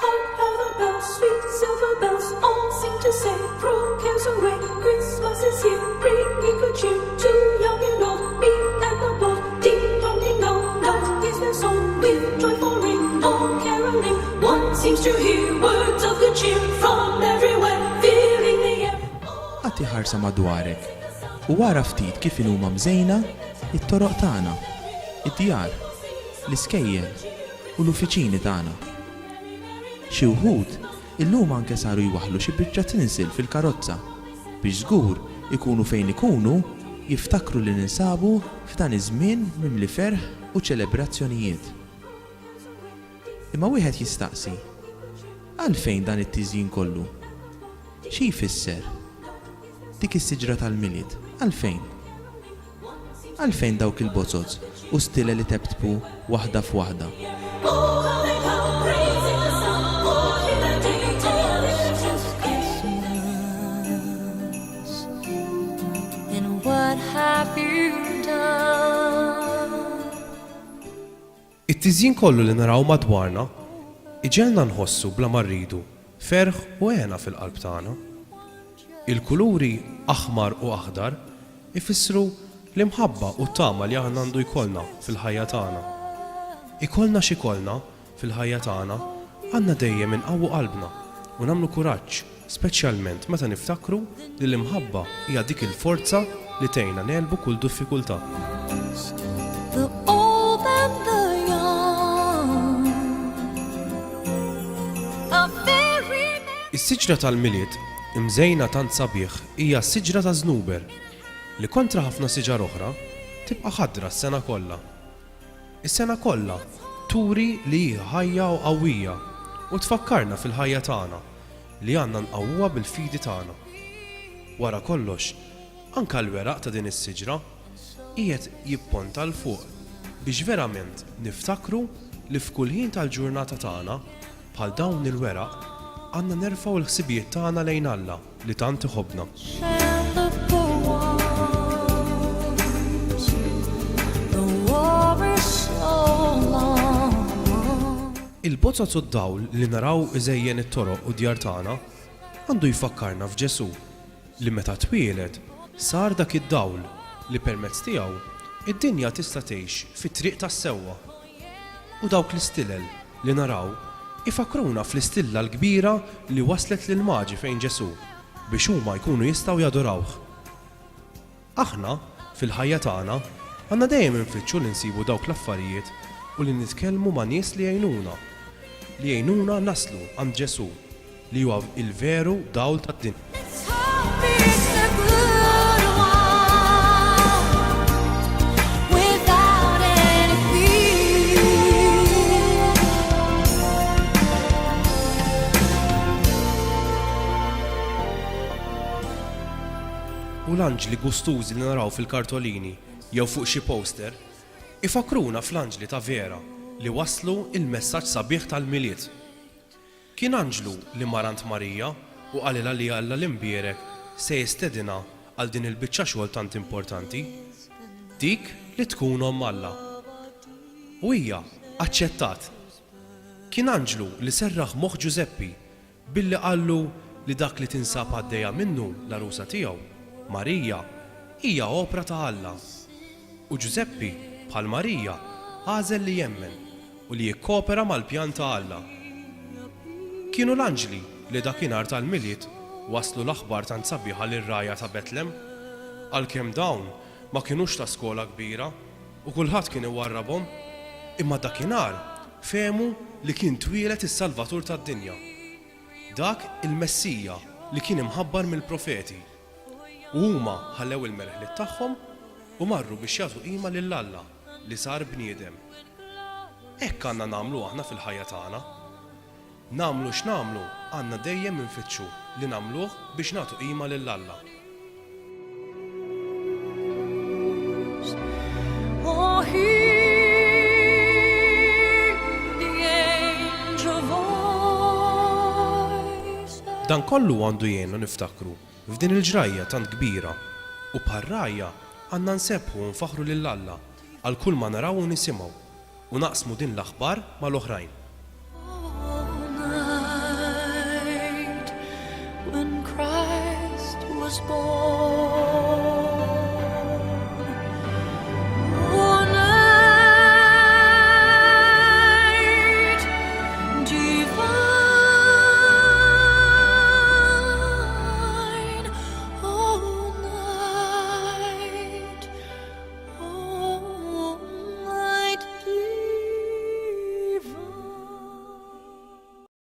Hark, how the bells, sweet silver bells, all seem to say, throw cares away. Christmas is here, bringing good cheer to young and old, meek and the bold. Ding dong ding dong, dong is their song with joyful ring, all caroling. One seems to hear words of good cheer from everywhere, filling the air. Għati ħarsa madwarek u wara ftit kif huma mżejna it-toroq tagħna, id-djar, l-iskejjel u l-uffiċini tagħna. Xi wħud illum anke saru jwaħħlu xi biċċa tinsil fil-karozza biex żgur ikunu fejn ikunu jiftakru li ninsabu f'dan iż-żmien mimli ferħ u ċelebrazzjonijiet. Imma wieħed jistaqsi, għalfejn dan it-tiżjin kollu? Xi jfisser? Dik is-siġra tal-miliet, għalfejn? Għalfejn dawk il-bozzozz u stile li tebtbu waħda f'waħda? Oh, how they come, praising the sun, oh, in the day, delicious Christmas. And what have you done? It-tiżjin kollu li naraw madwarna iġelna nħossu bla marridu ferħ u għena fil-qalb tagħna. Il-kuluri aħmar u aħdar ifissru l-imħabba u t-tama li aħna għandu jkollna fil-ħajja tagħna. Ikollna x'ikollna fil-ħajja tagħna għandna dejjem inqawwu qalbna u nagħmlu kuraġġ, speċjalment meta niftakru li l-imħabba hija dik il-forza li tgħinna nelbu kull diffikultà. The old and the young, a very Is-siġra tal-miliet imżejna tant sabiħ hija s-siġra ta' żnuber li kontra ħafna siġar oħra tibqa' ħadra s-sena kollha. Is-sena kollha turi li hija ħajja u qawwija u tfakkarna fil-ħajja tagħna li għandna nqawwuha bil-fidi tagħna. Wara kollox, anke l-weraq ta' din is-siġra qiegħed jipponta l fuq biex verament niftakru li f'kull ħin tal-ġurnata tagħna bħal dawn il-weraq għandna nerfgħu l-ħsibijiet tagħna lejn Alla li tant iħobbna. and the ones. The war is so long. Il-bozzozz u d-dawl li naraw iżejjen it-toroq u djar tagħna għandu jfakkarna f'Ġesu li meta twieled sar dak id-dawl li permezz tiegħu id-dinja tista' tgħix fit-triq tas-sewwa. U dawk l-istilel li naraw ifakruna fl-istilla l-kbira li waslet lil maġi fejn Ġesu biex huma jkunu jistgħu jadorawh. Aħna fil-ħajja tagħna għandna dejjem infittxu li nsibu dawk l-affarijiet u li nitkellmu ma' nies li jgħinuna naslu għand Ġesu li huwa il-veru dawl tad-dinja. Let's hope it's the good one without any fear. U l-anġli gustużi li naraw fil-kartolini jew fuq xi poster ifakruna fl-anġli ta' vera li waslu il-messaġġ sabiħ tal-miliet. Kien anġlu li marant Marija u qalilha li Alla l-imbierek se jistedina għal din il-biċċa xogħol tant importanti, dik li tkun omm Alla. U hija aċċettat. Kien anġlu li serraħ moħħ Ġuseppi billi qallu li dak li tinsab għaddejja minnu l-arusa tiegħu, Marija, hija opra ta' Alla. U Ġuseppi bħal Marija għażel li jemmen u li jikkopera mal-pjan ta' Alla. Kienu l-anġli li dakinhar tal-miliet waslu l-aħbar tant sabiħa lir-rajja ta' Betlem għalkemm dawn ma kinux ta' skola kbira u kulħadd kien iwarrabhom, imma dakinhar fehmu li kien twieled is-Salvatur tad-dinja. Dak il-Messija li kien imħabbar mill-profeti. U huma ħallew il-merħliet tagħhom u marru biex jagħtu qima lil Alla li sar bniedem. Hekk għandna nagħmlu aħna fil-ħajja tagħna. Nagħmlu x'nagħmlu għandna dejjem infittxu li nagħmluh biex nagħtu qima lil Alla. Oh, hear the angel voice. Dan kollu għandu jgħinna niftakru f'din il-ġrajja tant kbira u bħar-rajja għandna nsebħu u nfaħru lil Alla għal kull ma naraw u nisimgħu u naqsmu din l-aħbar mal-oħrajn.